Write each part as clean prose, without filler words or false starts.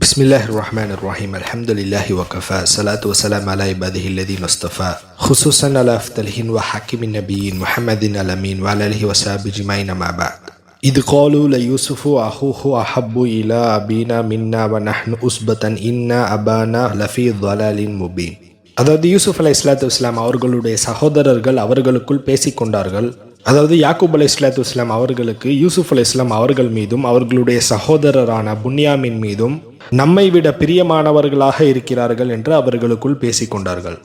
Bismillahirrahmanirrahim. Alhamdulillahi wa kafa. Salatu wa salam ala ibadihi alladhina istafa. Khususan ala aftalihin wa hakimin nabiyyin Muhammadin alamin wa ala alihi wa sahbihi ajma'in amma ba'd. إذ قالوا ليوسف وأخوه أحب إلى أبينا منا ونحن أسبة إنا أبانا لفي ضلال مبين. அதாவது யூசுப் அலைஹிஸ்ஸலாத்து வஸ்ஸலாம் அவர்களுடைய சகோதரர்கள் அவர்களுக்குள் பேசிக்கொண்டார்கள். அதாவது யாக்கூப் அலைஹிஸ்ஸலாத்து வஸ்ஸலாம் அவர்களுக்கு யூசுப் அலைஹிஸ்ஸலாம் அவர்கள் மீதும் அவர்களுடைய சகோதரரான புன்யாமின் மீதும் நம்மை விட பிரியமானவர்களாக இருக்கிறார்கள் என்று அவர்களுக்குள் பேசிக்கொண்டார்கள்.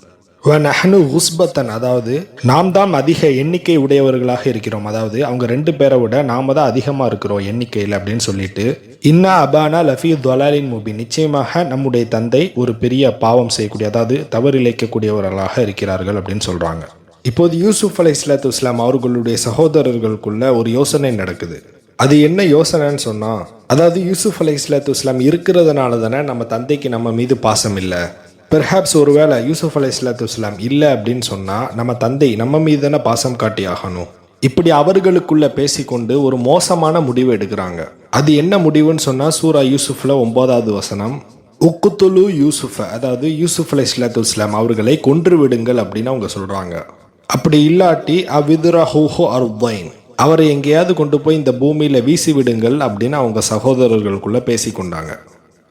நஹ்னு உஸ்பத்தன், அதாவது நாம் தான் அதிக எண்ணிக்கை உடையவர்களாக இருக்கிறோம். அதாவது அவங்க ரெண்டு பேரை விட நாம தான் அதிகமாக இருக்கிறோம் எண்ணிக்கையில் அப்படின்னு சொல்லிட்டு, இன்னா அபானா லஃபி துவலாலின் முபீன், நிச்சயமாக நம்முடைய தந்தை ஒரு பெரிய பாவம் செய்யக்கூடிய, அதாவது தவறிழைக்கக்கூடியவர்களாக இருக்கிறார்கள் அப்படின்னு சொல்றாங்க. இப்போது யூசுப் அலைஹிஸ்ஸலாத்து வஸ்ஸலாம் அவர்களுடைய சகோதரர்களுக்குள்ள ஒரு யோசனை நடக்குது. அது என்ன யோசனைன்னு சொன்னா, அதாவது யூசுப் அலைஹிஸ்ஸலாத்து வஸ்ஸலாம் இருக்கிறதுனால தானே நம்ம தந்தைக்கு நம்ம மீது பாசம் இல்லை. பெர்ஹாப்ஸ் ஒருவேளை யூசுப் அலைஹிஸ்ஸலாத்து வஸ்ஸலாம் இல்லை அப்படின்னு சொன்னால் நம்ம தந்தை நம்ம மீது தானே பாசம் காட்டி ஆகணும். இப்படி அவர்களுக்குள்ள பேசிக்கொண்டு ஒரு மோசமான முடிவு எடுக்கிறாங்க. அது என்ன முடிவுன்னு சொன்னால் சூரா யூசுஃப்ல 9வது வசனம், உக்குத்துலு யூசுஃப, அதாவது யூசுப் அலைஹிஸ்ஸலாத்து வஸ்ஸலாம் அவர்களை கொன்று விடுங்கள் அப்படின்னு அவங்க சொல்கிறாங்க. அப்படி இல்லாட்டி அவிதுரஹூஹு அர்தைன், அவரை எங்கேயாவது கொண்டு போய் இந்த பூமியில் வீசி விடுங்கள் அப்படின்னு அவங்க சகோதரர்களுக்குள்ள பேசிக்கொண்டாங்க.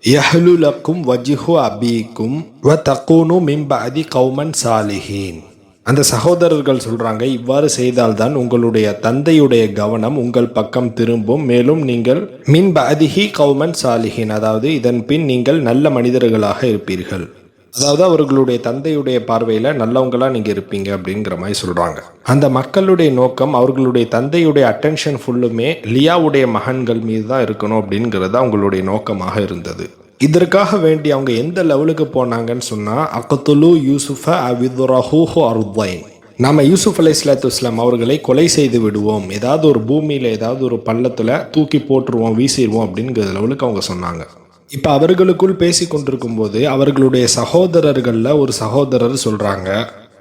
யஹ்லு லக்கும் வஜ்ஹு அபீக்கும் வ தகூனு மின் பஅதி கௌமன் சாலிஹீன். அந்த சகோதரர்கள் சொல்றாங்க, இவ்வாறு செய்தால்தான் உங்களுடைய தந்தையுடைய கவனம் உங்கள் பக்கம் திரும்பும், மேலும் நீங்கள் மின் பஅதிஹி கௌமன் சாலிஹீன், அதாவது இதன் பின் நீங்கள் நல்ல மனிதர்களாக இருப்பீர்கள். அதாவது அவர்களுடைய தந்தையுடைய பார்வையில் நல்லவங்களா நீங்கள் இருப்பீங்க அப்படிங்கிற மாதிரி சொல்கிறாங்க. அந்த மக்களுடைய நோக்கம் அவர்களுடைய தந்தையுடைய அட்டென்ஷன் ஃபுல்லுமே லியாவுடைய மகன்கள் மீது தான் இருக்கணும் அப்படிங்கிறது அவங்களுடைய நோக்கமாக இருந்தது. இதற்காக வேண்டி அவங்க எந்த லெவலுக்கு போனாங்கன்னு சொன்னால், அக்துலு யூசுஃப அவிதுரஹூஹு அர்தைன், நம்ம யூசுப் அலைஹிஸ்ஸலாத்து வஸ்ஸலாம் அவர்களை கொலை செய்து விடுவோம், ஏதாவது ஒரு பூமியில் ஏதாவது ஒரு பள்ளத்தில் தூக்கி போட்டுருவோம், வீசிடுவோம் அப்படிங்கிற லெவலுக்கு அவங்க சொன்னாங்க. இப்போ அவர்களுக்குள் பேசி கொண்டிருக்கும் போது அவர்களுடைய சகோதரர்களில் ஒரு சகோதரர் சொல்கிறாங்க,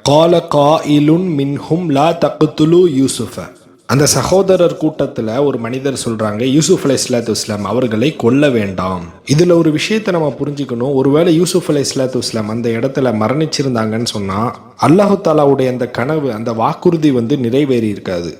கால காயிலுன் மின்ஹும் லா தக்துலு யூசுஃப. அந்த சகோதரர் கூட்டத்தில் ஒரு மனிதர் சொல்கிறாங்க, யூசுப் அலைஹிஸ்ஸலாத்து வஸ்ஸலாம் அவர்களை கொல்ல வேண்டாம். இதில் ஒரு விஷயத்தை நம்ம புரிஞ்சுக்கணும். ஒருவேளை யூசுப் அலைஹிஸ்ஸலாத்து வஸ்ஸலாம் அந்த இடத்துல மரணிச்சிருந்தாங்கன்னு சொன்னால் அல்லாஹு தாலாவுடைய அந்த கனவு, அந்த வாக்குறுதி நிறைவேறி இருக்காது.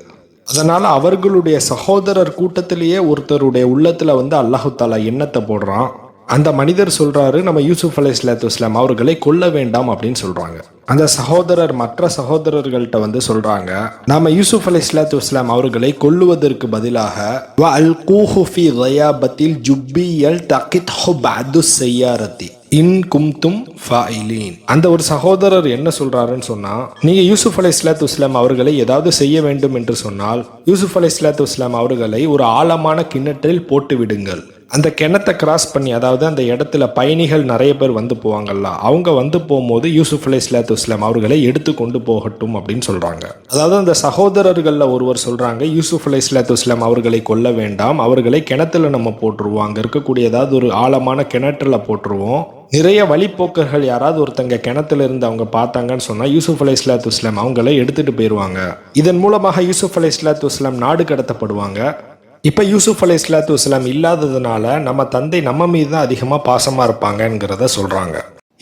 அதனால் அவர்களுடைய சகோதரர் கூட்டத்திலேயே ஒருத்தருடைய உள்ளத்தில் அல்லாஹு தாலா எண்ணத்தை போடுறான். அந்த மனிதர் சொல்கிறாரு, நம்ம யூசுப் அலைஹிஸ்ஸலாத்து வஸ்ஸலாம் அவர்களை கொல்ல வேண்டாம் அப்படின்னு சொல்கிறாங்க. அந்த சகோதரர் மற்ற சகோதரர்கள்ட்ட சொல்கிறாங்க, நாம யூசுப் அலைஹிஸ்ஸலாத்து வஸ்ஸலாம் அவர்களை கொல்லுவதற்கு பதிலாக வ அல்கூஹு ஃபீ கயாபத்தில் ஜுப்பியல் தகித்ஹு பஅது ஸய்யாரத்தி இன் கும்தும் ஃபாயிலீன். அந்த ஒரு சகோதரர் என்ன சொல்றாருன்னு சொன்னா, நீங்க யூசுப் அலைஹிஸ்ஸலாத்து வஸ்ஸலாம் அவர்களை ஏதாவது செய்ய வேண்டும் என்று சொன்னால் யூசுப் அலைஹிஸ்ஸலாத்து வஸ்ஸலாம் அவர்களை ஒரு ஆழமான கிணற்றில் போட்டு விடுங்கள். அந்த கிணத்தை கிராஸ் பண்ணி, அதாவது அந்த இடத்துல பயணிகள் நிறைய பேர் போவாங்கல்ல, அவங்க போகும்போது யூசுப் அலைஹிஸ்ஸலாத்து வஸ்ஸலாம் அவர்களை எடுத்து கொண்டு போகட்டும் அப்படின்னு சொல்றாங்க. அதாவது அந்த சகோதரர்கள்ல ஒருவர் சொல்றாங்க, யூசுப் அலைஹிஸ்ஸலாத்து வஸ்ஸலாம் அவர்களை கொல்ல வேண்டாம், அவர்களை கிணத்துல நம்ம போட்டுருவோம், அங்க இருக்கக்கூடிய ஏதாவது ஒரு ஆழமான கிணற்றுல போட்டுருவோம். நிறைய வழிப்போக்கர்கள் யாராவது ஒருத்தங்க கிணத்துல இருந்து அவங்க பார்த்தாங்கன்னு சொன்னா யூசுப் அலைஹிஸ்ஸலாத்து வஸ்ஸலாம் அவங்களை எடுத்துட்டு போயிடுவாங்க. இதன் மூலமாக யூசுப் அலைஹிஸ்ஸலாத்து வஸ்ஸலாம் நாடு கடத்தப்படுவாங்க. இப்போ யூசுப் அலைஹிஸ்ஸலாத்து வஸ்ஸலாம் இல்லாததுனால நம்ம தந்தை நம்ம மீது தான் அதிகமாக பாசமாக இருப்பாங்கங்கிறத சொல்கிறாங்க.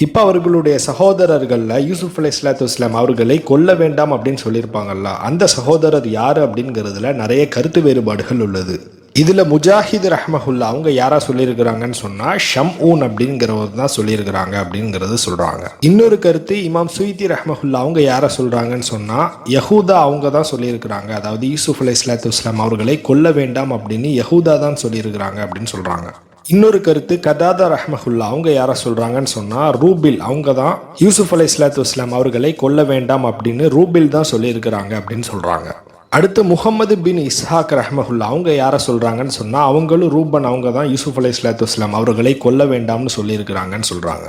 இப்போ அவர்களுடைய சகோதரர்களில் யூசுப் அலைஹிஸ்ஸலாத்து வஸ்ஸலாம் அவர்களை கொல்ல வேண்டாம் அப்படின்னு சொல்லியிருப்பாங்கல்ல, அந்த சகோதரர் யார் அப்படிங்கிறதுல நிறைய கருத்து வேறுபாடுகள் உள்ளது. இதில் முஜாஹித் ரஹ்மஹுல்லா அவங்க யாரா சொல்லியிருக்கிறாங்கன்னு சொன்னால் ஷம்ஊன் அப்படிங்கிறவர் தான் சொல்லியிருக்கிறாங்க அப்படிங்கிறது சொல்கிறாங்க. இன்னொரு கருத்து இமாம் சுய்தி ரஹ்மஹுல்லா அவங்க யாரை சொல்கிறாங்கன்னு சொன்னால் யஹூதா அவங்க தான் சொல்லியிருக்கிறாங்க. அதாவது யூசுப் அலைஹிஸ்ஸலாத்து வஸ்ஸலாம் அவர்களை கொல்ல வேண்டாம் அப்படின்னு யஹூதா தான் சொல்லியிருக்கிறாங்க அப்படின்னு சொல்கிறாங்க. இன்னொரு கருத்து கதாதா ரஹ்மஹுல்லா அவங்க யாரை சொல்கிறாங்கன்னு சொன்னால் ரூபில் அவங்க தான் யூசுப் அலைஹிஸ்ஸலாத்து வஸ்ஸலாம் அவர்களை கொல்ல வேண்டாம் அப்படின்னு ரூபில் தான் சொல்லியிருக்கிறாங்க அப்படின்னு சொல்கிறாங்க. அடுத்து முகமது பின் இஸ்ஹாக் ரஹ்மஹுல்லா அவங்க யாரை சொல்கிறாங்கன்னு சொன்னால் அவங்களும் ரூபன் அவங்க தான் யூசுப் அலைஹிஸ்ஸலாத்து வஸ்ஸலாம் அவர்களை கொல்ல வேண்டாம்னு சொல்லியிருக்கிறாங்கன்னு சொல்கிறாங்க.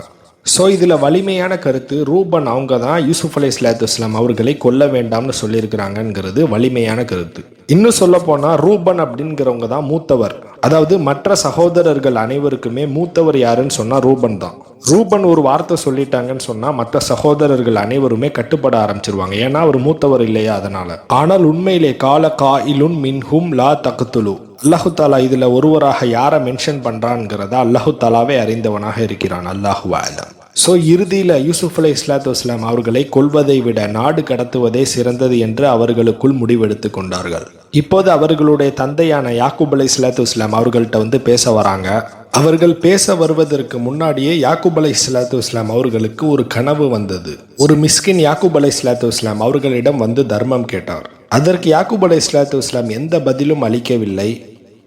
ஸோ இதில் வலிமையான கருத்து ரூபன் அவங்க தான் யூசுப் அலைஹிஸ்ஸலாத்து வஸ்ஸலாம் அவர்களை கொல்ல வேண்டாம்னு சொல்லியிருக்கிறாங்கங்கிறது வலிமையான கருத்து. இன்னும் சொல்ல போனால் ரூபன் அப்படிங்கிறவங்க தான் மூத்தவர். அதாவது மற்ற சகோதரர்கள் அனைவருக்குமே மூத்தவர் யாருன்னு சொன்னால் ரூபன் தான். ரூபன் ஒரு வார்த்தை சொல்லிட்டாங்கன்னு சொன்னால் மற்ற சகோதரர்கள் அனைவருமே கட்டுப்பட ஆரம்பிச்சிருவாங்க, ஏன்னா அவர் மூத்தவர் இல்லையா அதனால. ஆனால் உண்மையிலே கால காயிலுன் மின்ஹும் லா தக்துலு, அல்லாஹு தாலா இதுல ஒருவராக யாரை மென்ஷன் பண்றான்ங்கிறத அல்லாஹு தாலாவே அறிந்தவனாக இருக்கிறான். அல்லாஹு அலம். ஸோ இறுதியில் யூசுப் அலைஹிஸ்ஸலாத்து வஸ்ஸலாம் அவர்களை கொல்வதை விட நாடு கடத்துவதே சிறந்தது என்று அவர்களுக்குள் முடிவெடுத்து கொண்டார்கள். இப்போது அவர்களுடைய தந்தையான யாக்கூப் அலைஹிஸ்ஸலாத்து வஸ்ஸலாம் அவர்கள்ட்ட பேச வராங்க. அவர்கள் பேச வருவதற்கு முன்னாடியே யாக்கூப் அலைஹிஸ்ஸலாத்து வஸ்ஸலாம் அவர்களுக்கு ஒரு கனவு வந்தது. ஒரு மிஸ்கின் யாக்கூப் அலைஹிஸ்ஸலாத்து வஸ்ஸலாம் அவர்களிடம் தர்மம் கேட்டார். அதற்கு யாக்கூப் அலைஹிஸ்ஸலாத்து வஸ்ஸலாம் எந்த பதிலும் அளிக்கவில்லை.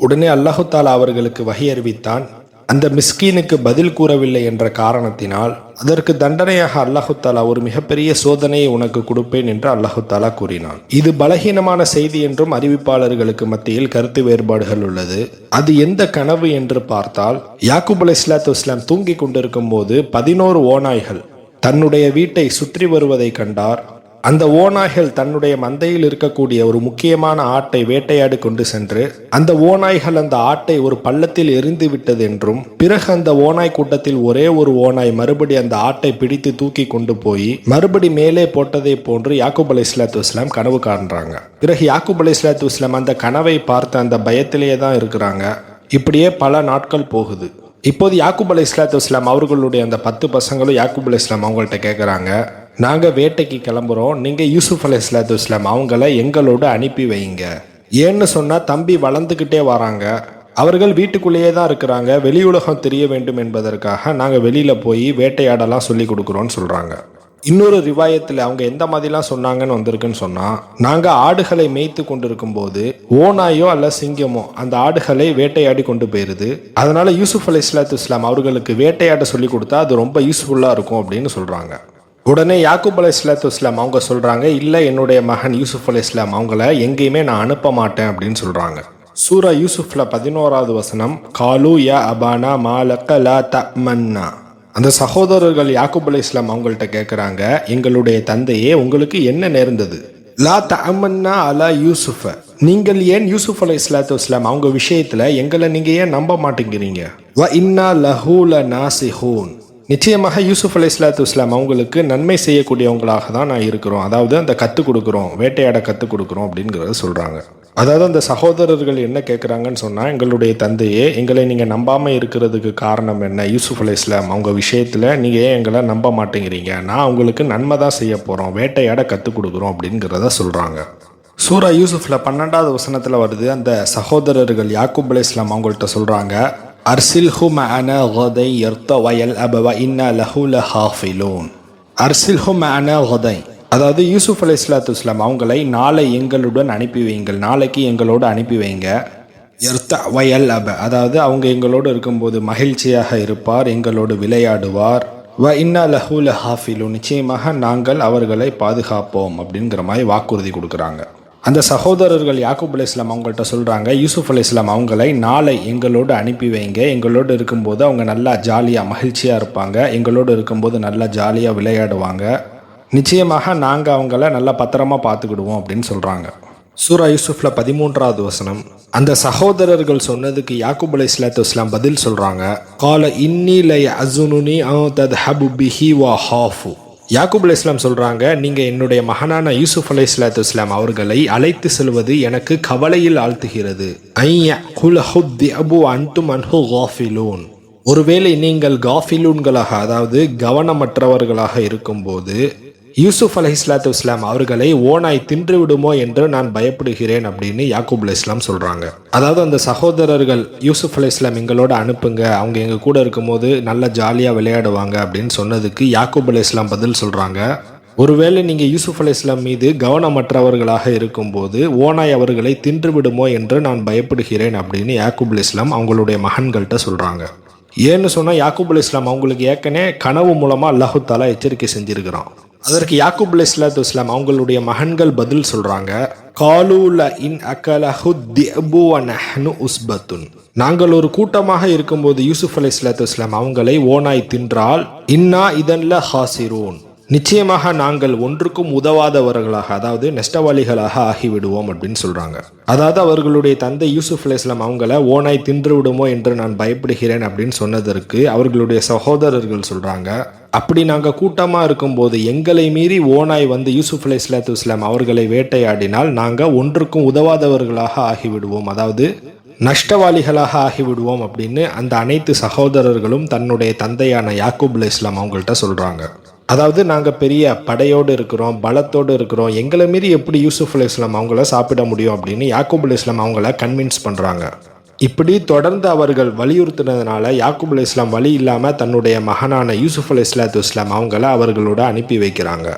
உடனே அல்லாஹு தாலா அவர்களுக்கு வஹி அறிவித்தான். அந்த மிஸ்கீனுக்கு பதில் கூறவில்லை என்ற காரணத்தினால் அதற்கு தண்டனையாக அல்லாஹு தாலா ஒரு மிகப்பெரிய சோதனையை உனக்கு கொடுப்பேன் என்று அல்லாஹு தாலா கூறினான். இது பலகீனமான செய்தி என்றும் அறிவிப்பாளர்களுக்கு மத்தியில் கருத்து வேறுபாடுகள் உள்ளது. அது எந்த கனவு என்று பார்த்தால், யாக்கூப் அலைஹிஸ்ஸலாத்து வஸ்ஸலாம் தூங்கி கொண்டிருக்கும் போது 11 ஓநாய்கள் தன்னுடைய வீட்டை சுற்றி வருவதை கண்டார். அந்த ஓநாய்கள் தன்னுடைய மந்தையில் இருக்கக்கூடிய ஒரு முக்கியமான ஆட்டை வேட்டையாடி கொண்டு சென்று அந்த ஓநாய்கள் அந்த ஆட்டை ஒரு பள்ளத்தில் எரிந்து விட்டது என்றும், பிறகு அந்த ஓநாய் கூட்டத்தில் ஒரே ஒரு ஓநாய் மறுபடி அந்த ஆட்டை பிடித்து தூக்கி கொண்டு போய் மறுபடி மேலே போட்டதை போன்று யாக்கூப் அலைஹிஸ்ஸலாத்து வஸ்ஸலாம் கனவு காண்றாங்க. பிறகு யாக்கூப் அலைஹிஸ்ஸலாத்து வஸ்ஸலாம் அந்த கனவை பார்த்து அந்த பயத்திலேயே தான் இருக்கிறாங்க. இப்படியே பல நாட்கள் போகுது. இப்போது யாக்கூப் அலைஹிஸ்ஸலாத்து வஸ்ஸலாம் அவர்களுடைய அந்த 10 பசங்களும் யாக்கூப் அலைஹிஸ்ஸலாம் அவங்கள்ட்ட கேட்குறாங்க, நாங்கள் வேட்டைக்கு கிளம்புறோம், நீங்கள் யூசுப் அலைஹிஸ்ஸலாத்து வஸ்ஸலாம் அவங்கள எங்களோடு அனுப்பி வைங்க. ஏன்னு சொன்னால் தம்பி வளர்ந்துக்கிட்டே வராங்க, அவர்கள் வீட்டுக்குள்ளேயே தான் இருக்கிறாங்க, வெளியுலகம் தெரிய வேண்டும் என்பதற்காக நாங்கள் வெளியில் போய் வேட்டையாடலாம் சொல்லி கொடுக்குறோன்னு சொல்கிறாங்க. இன்னொரு ரிவாயத்தில் அவங்க எந்த மாதிரிலாம் சொன்னாங்கன்னு வந்திருக்குன்னு சொன்னால், நாங்கள் ஆடுகளை மேய்த்து கொண்டிருக்கும் போது ஓநாயோ அல்ல சிங்கமோ அந்த ஆடுகளை வேட்டையாடி கொண்டு போயிருது. அதனால யூசுப் அலைஹிஸ்ஸலாத்து வஸ்ஸலாம் அவர்களுக்கு வேட்டையாட சொல்லி கொடுத்தா அது ரொம்ப யூஸ்ஃபுல்லாக இருக்கும் அப்படின்னு சொல்கிறாங்க. உடனே யாக்கூப் அலைஹிஸ்ஸலாத்து வஸ்ஸலாம் அவங்க சொல்கிறாங்க, இல்லை என்னுடைய மகன் யூசுப் அலைஹிஸ்ஸலாம் அவங்கள எங்கேயுமே நான் அனுப்ப மாட்டேன் அப்படின்னு சொல்கிறாங்க. சூரா யூசுஃப்ல 11வது வசனம், காலு யா அபானா மாலக்க லா தமன்னா. அந்த சகோதரர்கள் யாக்கூப் அலைஹிஸ்ஸலாம் அவங்கள்ட்ட கேட்குறாங்க, எங்களுடைய தந்தையே உங்களுக்கு என்ன நேர்ந்தது? லா தமன்னா அலா யூசுஃப, நீங்கள் ஏன் யூசுப் அலைஹிஸ்ஸலாத்து வஸ்ஸலாம் அவங்க விஷயத்தில் எங்களை நீங்கள் ஏன் நம்ப மாட்டேங்கிறீங்க? வ இன்னா லஹூ லநாசிஹூன், நிச்சயமாக யூசுப் அலைஹிஸ்ஸலாத்து வஸ்ஸலாம் அவங்களுக்கு நன்மை செய்யக்கூடியவங்களாக தான் நான் இருக்கிறோம், அதாவது அந்த கற்றுக் கொடுக்குறோம், வேட்டையாட கற்றுக் கொடுக்குறோம் அப்படிங்கிறத சொல்கிறாங்க. அதாவது அந்த சகோதரர்கள் என்ன கேட்குறாங்கன்னு சொன்னால், எங்களுடைய தந்தையே எங்களை நீங்கள் நம்பாமல் இருக்கிறதுக்கு காரணம் என்ன? யூசுப் அலைஹிஸ்ஸலாம் அவங்க விஷயத்தில் நீங்கள் ஏன் எங்களை நம்ப மாட்டேங்கிறீங்க? நான் உங்களுக்கு நன்மை தான் செய்ய போகிறோம், வேட்டையாட கற்றுக் கொடுக்குறோம் அப்படிங்கிறத சொல்கிறாங்க. சூரா யூசுஃப்ல 12வது வசனத்தில் வருது, அந்த சகோதரர்கள் யாக்கூப் அலைஹிஸ்ஸலாம் அவங்கள்ட்ட சொல்கிறாங்க, அர்சில்ஹு மஅனா கதை யர்தவ யல்அப வ இன்னா லஹு லஹாஃபிலூன். அர்சில்ஹு மஅனா கதை, அதாவது யூசுப் அலைஹிஸ்ஸலாத்து வஸ்ஸலாம் அவங்களை நாளை எங்களுடன் அனுப்பி வைங்கள், நாளைக்கு எங்களோடு அனுப்பி வைங்க. யர்தவ யல்அப, அதாவது அவங்க எங்களோடு இருக்கும்போது மகிழ்ச்சியாக இருப்பார், எங்களோடு விளையாடுவார். வ இன்னா லஹு லஹாஃபிலூன், நிச்சயமாக நாங்கள் அவர்களை பாதுகாப்போம் அப்படிங்கிற மாதிரி வாக்குறுதி கொடுக்குறாங்க. அந்த சகோதரர்கள் யாக்கூப் அலைஹிஸ்ஸலாம் அவங்கள்ட்ட சொல்கிறாங்க, யூசுப் அலைஹிஸ்ஸலாம் அவங்களை நாளை எங்களோடு அனுப்பி வைங்க, எங்களோடு இருக்கும்போது அவங்க நல்லா ஜாலியாக மகிழ்ச்சியாக இருப்பாங்க, எங்களோடு இருக்கும்போது நல்லா ஜாலியாக விளையாடுவாங்க, நிச்சயமாக நாங்கள் அவங்கள நல்லா பத்திரமா பார்த்துக்கிடுவோம் அப்படின்னு சொல்கிறாங்க. சூரா யூசுஃப்ல 13வது வசனம், அந்த சகோதரர்கள் சொன்னதுக்கு யாக்கூப் அலைஹிஸ்ஸலாத்து வஸ்ஸலாம் பதில் சொல்கிறாங்க, கால இன்னி லயஅஸுனுனி அன் தத்ஹபு பிஹி வ ஹாஃபு. யாக்கூப் அலைஹிஸ்ஸலாம் சொல்கிறாங்க, நீங்கள் என்னுடைய மகனான யூசுப் அலைஹிஸ்ஸலாத்து வஸ்ஸலாம் அவர்களை அழைத்து செல்வது எனக்கு கவலையில் ஆழ்த்துகிறது. ஐய குலஹுத்தி அபு அன்தும் அன்ஹு காஃபிலூன், ஒருவேளை நீங்கள் காஃபிலூன்களாக அதாவது கவனமற்றவர்களாக இருக்கும்போது யூசுப் அலைஹிஸ்ஸலாத்து வஸ்ஸலாம் அவர்களை ஓநாய் தின்று விடுமோ என்று நான் பயப்படுகிறேன் அப்படின்னு யாக்கூப் அலைஹிஸ்ஸலாம் சொல்கிறாங்க. அதாவது அந்த சகோதரர்கள் யூசுப் அலைஹிஸ்ஸலாம் எங்களோட அனுப்புங்க, அவங்க எங்கள் கூட இருக்கும்போது நல்லா ஜாலியாக விளையாடுவாங்க அப்படின்னு சொன்னதுக்கு யாக்கூப் அலைஹிஸ்ஸலாம் பதில் சொல்கிறாங்க, ஒருவேளை நீங்கள் யூசுப் அலைஹிஸ்ஸலாம் மீது கவனமற்றவர்களாக இருக்கும்போது ஓநாய் அவர்களை தின்று விடுமோ என்று நான் பயப்படுகிறேன் அப்படின்னு யாக்கூப் அலைஹிஸ்ஸலாம் அவங்களுடைய மகன்கள்கிட்ட சொல்கிறாங்க. ஏன்னு சொன்னால் யாக்கூப் அலைஹிஸ்ஸலாம் அவங்களுக்கு ஏற்கனவே கனவு மூலமாக அல்லாஹு தாலா எச்சரிக்கை செஞ்சிருக்கிறான். அதற்கு யாக்கூப் அலைஹிஸ்ஸலாத்து வஸ்ஸலாம் அவங்களுடைய மகன்கள் பதில் சொல்கிறாங்க, காலூல இன் அகலஹு திஅபு வ நஹ்னு உஸ்பத்துன், நாங்கள் ஒரு கூட்டமாக இருக்கும்போது யூசுப் அலைஹிஸ்ஸலாத்து வஸ்ஸலாம் அவங்களை ஓநாய் தின்றால் இன்னா இதன்ல ஹாசிரூன், நிச்சயமாக நாங்கள் ஒன்றுக்கும் உதவாதவர்களாக அதாவது நஷ்டவாளிகளாக ஆகிவிடுவோம் அப்படின்னு சொல்கிறாங்க. அதாவது அவர்களுடைய தந்தை யூசுப் அலைஹிஸ்ஸலாம் அவங்கள ஓநாய் தின்று விடுமோ என்று நான் பயப்படுகிறேன் அப்படின்னு சொன்னதற்கு அவர்களுடைய சகோதரர்கள் சொல்கிறாங்க, அப்படி நாங்கள் கூட்டமாக இருக்கும்போது எங்களை மீறி ஓநாய் யூசுப் அலைஹிஸ்ஸலாத்து வஸ்ஸலாம் அவர்களை வேட்டையாடினால் நாங்கள் ஒன்றுக்கும் உதவாதவர்களாக ஆகிவிடுவோம், அதாவது நஷ்டவாளிகளாக ஆகிவிடுவோம் அப்படின்னு அந்த அனைத்து சகோதரர்களும் தன்னுடைய தந்தையான யாக்கூப் அலைஹிஸ்ஸலாம் அவங்கள்ட்ட சொல்கிறாங்க. அதாவது நாங்கள் பெரிய படையோடு இருக்கிறோம், பலத்தோடு இருக்கிறோம், எங்களை மீறி எப்படி யூசுப் அலைஹிஸ்ஸலாம் அவங்கள சாப்பிட முடியும் அப்படின்னு யாக்கூப் அலைஹிஸ்ஸலாம் அவங்கள கன்வின்ஸ் பண்ணுறாங்க. இப்படி தொடர்ந்து அவர்கள் வலியுறுத்தினதுனால யாக்கூப் அலைஹிஸ்ஸலாம் வழி இல்லாமல் தன்னுடைய மகனான யூசுப் அலைஹிஸ்ஸலாத்து வஸ்ஸலாம் அவங்கள அவர்களோட அனுப்பி வைக்கிறாங்க.